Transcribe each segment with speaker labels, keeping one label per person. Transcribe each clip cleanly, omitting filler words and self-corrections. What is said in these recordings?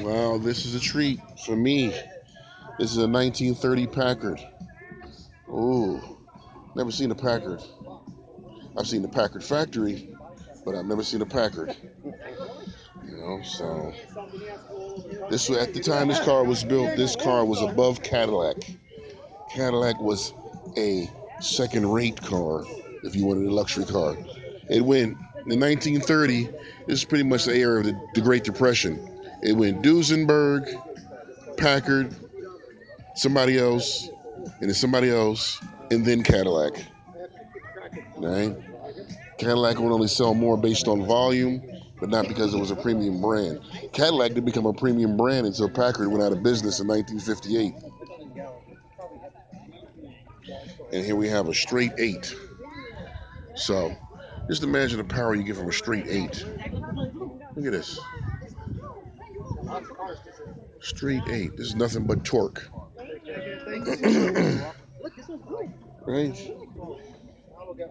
Speaker 1: Well, this is a treat for me. This is a 1930 Packard. Ooh, never seen a Packard. I've seen the Packard factory, but I've never seen a Packard. So this was at the time this car was built. This car was above Cadillac. Cadillac was a second-rate car if you wanted a luxury car. It went in 1930. This is pretty much the era of the Great Depression. It went Duesenberg, Packard, somebody else, and then somebody else, and then Cadillac. Right? Cadillac would only sell more based on volume, but not because it was a premium brand. Cadillac didn't become a premium brand until Packard went out of business in 1958. And here we have a straight 8. So just imagine the power you get from a straight 8. Look at this. Straight 8. This is nothing but torque. Right?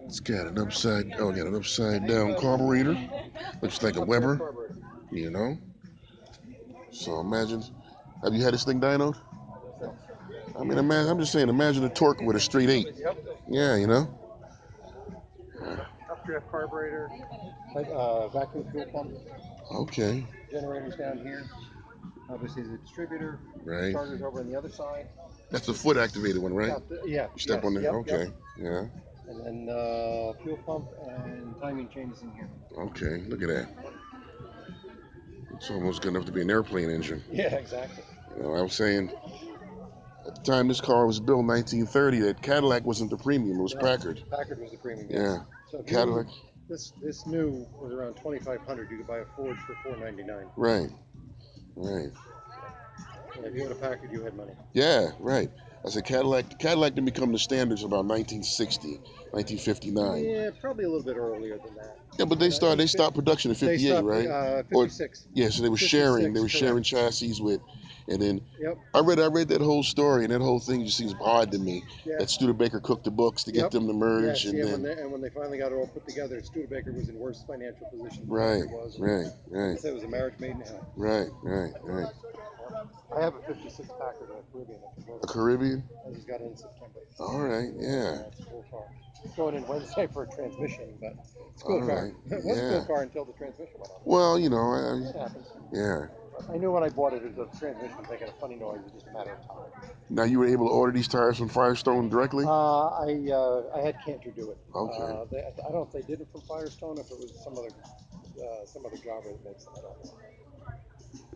Speaker 1: It's got an upside down carburetor. Looks like a Weber, So imagine, have you had this thing dynoed? I mean, I'm just saying, imagine a torque with a straight 8. Yeah,
Speaker 2: Updraft carburetor, vacuum fuel pump.
Speaker 1: Okay.
Speaker 2: Generators down here. Obviously, the distributor.
Speaker 1: Right.
Speaker 2: Starters over on the other side.
Speaker 1: That's the foot activated one, right?
Speaker 2: Yeah.
Speaker 1: You step on there.
Speaker 2: Yep,
Speaker 1: Okay.
Speaker 2: Yep.
Speaker 1: Yeah.
Speaker 2: And then fuel pump and timing chains in here.
Speaker 1: Okay. Look at that. It's almost good enough to be an airplane engine.
Speaker 2: Yeah, exactly.
Speaker 1: I was saying, at the time this car was built in 1930, that Cadillac wasn't the premium. It was Packard.
Speaker 2: Packard was the premium.
Speaker 1: Yeah.
Speaker 2: So
Speaker 1: Cadillac.
Speaker 2: This new was around $2,500. You could buy a Ford for $499.
Speaker 1: Right. Right.
Speaker 2: And if you had a Packard, you had money.
Speaker 1: Yeah. Right. I said Cadillac didn't become the standards about 1960, 1959.
Speaker 2: Yeah, probably a little bit earlier than that.
Speaker 1: Yeah, but they stopped production in 58, right?
Speaker 2: 56.
Speaker 1: Yeah, so they were sharing chassis with, and then
Speaker 2: Yep.
Speaker 1: I read that whole story, and that whole thing just seems odd to me.
Speaker 2: Yeah.
Speaker 1: That Studebaker cooked the books to get them to merge,
Speaker 2: and when they finally got it all put together, Studebaker was in worse financial position than
Speaker 1: right,
Speaker 2: it was.
Speaker 1: Right.
Speaker 2: It was a marriage made in hell.
Speaker 1: Right.
Speaker 2: I have a 56 Packard, a Caribbean.
Speaker 1: A Caribbean?
Speaker 2: I just got it in September.
Speaker 1: All right, yeah.
Speaker 2: It's a cool car. It's going in Wednesday for a transmission, but it's a cool
Speaker 1: all
Speaker 2: car.
Speaker 1: Right.
Speaker 2: It was a cool car until the transmission went on.
Speaker 1: Well,
Speaker 2: it happens.
Speaker 1: Yeah.
Speaker 2: I knew when I bought it, the transmission was making a funny noise. It was just a matter of time.
Speaker 1: Now, you were able to order these tires from Firestone directly?
Speaker 2: I had Cantor do it.
Speaker 1: Okay.
Speaker 2: I don't know if they did it from Firestone, if it was some other jobber that makes them. I don't know.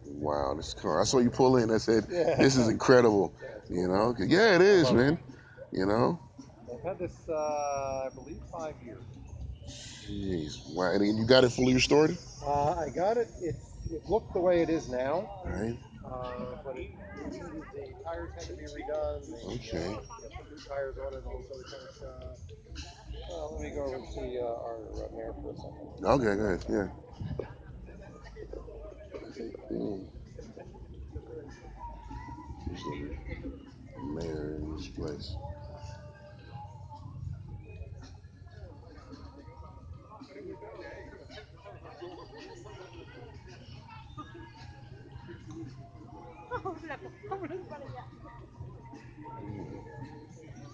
Speaker 1: Wow, this car. I saw you pull in. I said, this is incredible. Yeah, it is, man.
Speaker 2: I've had this, I believe, 5 years.
Speaker 1: Jeez. Wow. And you got it fully restored?
Speaker 2: I got it. It looked the way it is now.
Speaker 1: Right.
Speaker 2: But the tires had to be redone.
Speaker 1: Okay.
Speaker 2: New tires on it, all sorts of stuff. Let me go over and see our mayor for a second.
Speaker 1: Okay, good. Yeah. Mayor in this place.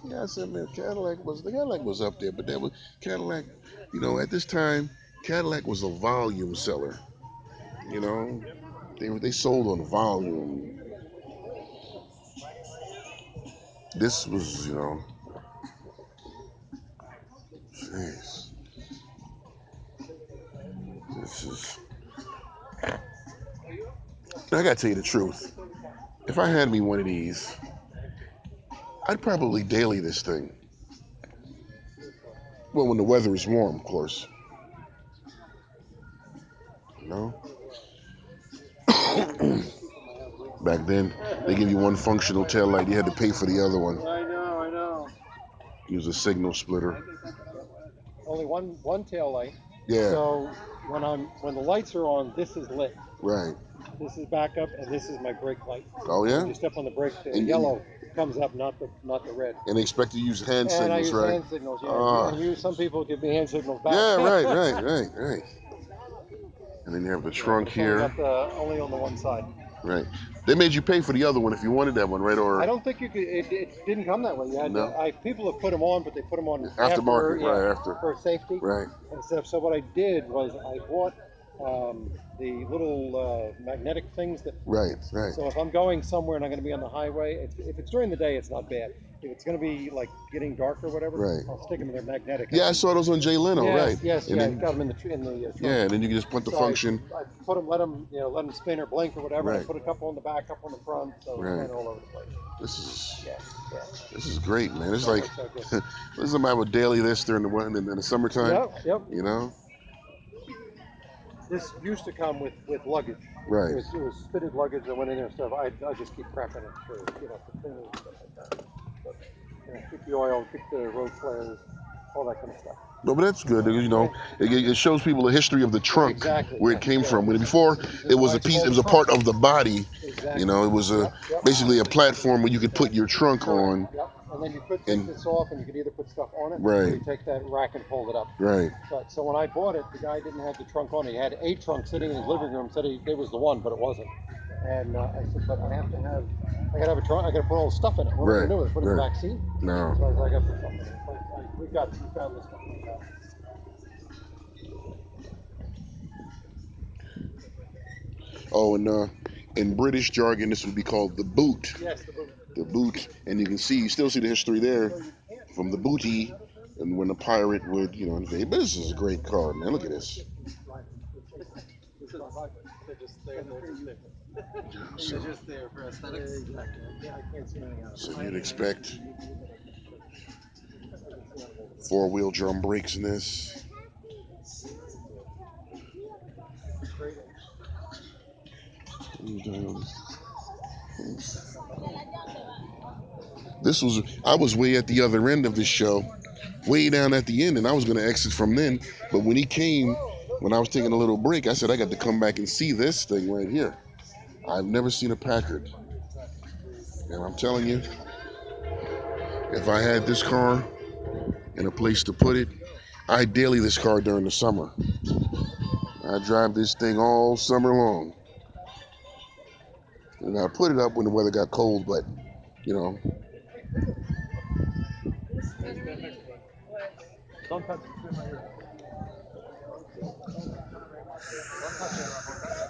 Speaker 1: Yeah, I said, man, Cadillac was up there, but Cadillac, at this time, Cadillac was a volume seller. They sold on volume. This was, jeez. This is. I gotta tell you the truth. If I had me one of these, I'd probably daily this thing. Well, when the weather is warm, of course. Back then, they give you one functional tail light. You had to pay for the other one.
Speaker 2: I know.
Speaker 1: Use a signal splitter.
Speaker 2: Only one tail light.
Speaker 1: Yeah.
Speaker 2: So when the lights are on, this is lit.
Speaker 1: Right.
Speaker 2: This is backup, and this is my brake light.
Speaker 1: Oh yeah.
Speaker 2: When you step on the brake, the yellow comes up, not the red.
Speaker 1: And they expect you to use hand signals,
Speaker 2: I use
Speaker 1: right?
Speaker 2: hand signals. Yeah. Some people give me hand signals back.
Speaker 1: Yeah. Right. And then you have the trunk here.
Speaker 2: Only on the one side.
Speaker 1: Right. They made you pay for the other one if you wanted that one, right? Or
Speaker 2: I don't think you could. It didn't come that way. You had to.
Speaker 1: no
Speaker 2: People have put them on, but they put them on after,
Speaker 1: aftermarket,
Speaker 2: yeah,
Speaker 1: right after.
Speaker 2: for safety
Speaker 1: Right.
Speaker 2: and stuff. So what I did was I bought the little magnetic things that.
Speaker 1: Right. Right.
Speaker 2: So if I'm going somewhere and I'm going to be on the highway, if it's during the day, it's not bad. If it's going to be like getting dark or whatever,
Speaker 1: Right.
Speaker 2: I'll stick them in there magnetic.
Speaker 1: Yeah, I saw those on Jay Leno, right?
Speaker 2: Yes,
Speaker 1: And
Speaker 2: yeah,
Speaker 1: then
Speaker 2: got them in the trunk.
Speaker 1: yeah, and then you can just put the
Speaker 2: So
Speaker 1: function.
Speaker 2: I put them, let them spin or blink or whatever. And I
Speaker 1: Right.
Speaker 2: put a couple on the back, couple on the front, so it's
Speaker 1: Right.
Speaker 2: kind of all over the place.
Speaker 1: This is
Speaker 2: Yeah, yeah.
Speaker 1: this is great, man. It's
Speaker 2: So
Speaker 1: like
Speaker 2: works out good.
Speaker 1: this is my daily this during the summertime.
Speaker 2: Yep.
Speaker 1: You know.
Speaker 2: This used to come with luggage.
Speaker 1: Right.
Speaker 2: It was fitted luggage that went in there and stuff. I just keep prepping it for for cleaning and stuff like that. But keep the oil, keep the road flares, all that kind of stuff.
Speaker 1: No, but that's good. You know,
Speaker 2: Right?
Speaker 1: it shows people the history of the trunk,
Speaker 2: Exactly.
Speaker 1: where
Speaker 2: Yeah,
Speaker 1: it came
Speaker 2: yeah.
Speaker 1: from. When before it was
Speaker 2: Why
Speaker 1: a
Speaker 2: it's
Speaker 1: piece, it
Speaker 2: called
Speaker 1: was
Speaker 2: a
Speaker 1: a
Speaker 2: trunk.
Speaker 1: part of the body. You
Speaker 2: Exactly.
Speaker 1: know, it was
Speaker 2: Yep.
Speaker 1: basically a platform where you could put your trunk
Speaker 2: Correct.
Speaker 1: on.
Speaker 2: Yep. And then you could take
Speaker 1: And
Speaker 2: this off, and you could either put stuff on it, or
Speaker 1: right,
Speaker 2: you take that rack and fold it up.
Speaker 1: right.
Speaker 2: But so when I bought it, the guy didn't have the trunk on. He had a trunk sitting in his living room. Said it was the one, but it wasn't. And I said, but I gotta have a trunk. I gotta put all the stuff in it. What am I
Speaker 1: Right,
Speaker 2: gonna do with it? Put it in the
Speaker 1: right.
Speaker 2: back seat?
Speaker 1: No.
Speaker 2: So I said, I gotta put something in it. So we found this one.
Speaker 1: Oh, and in British jargon, this would be called the boot.
Speaker 2: Yes, the boot.
Speaker 1: The boot, and you still see the history there from the booty, and when the pirate would, invade. But this is a great car, man. Look at this. So,
Speaker 2: They're just there for aesthetics. Exactly. Yeah, I can't see anything else.
Speaker 1: so you'd expect four-wheel drum brakes in this. I was way at the other end of this show, way down at the end, and I was going to exit from then. But when he came, when I was taking a little break, I said, I got to come back and see this thing right here. I've never seen a Packard. And I'm telling you, if I had this car and a place to put it, I daily this car during the summer. I drive this thing all summer long. And I put it up when the weather got cold, but, you know.
Speaker 2: Don't touch it. Don't touch it.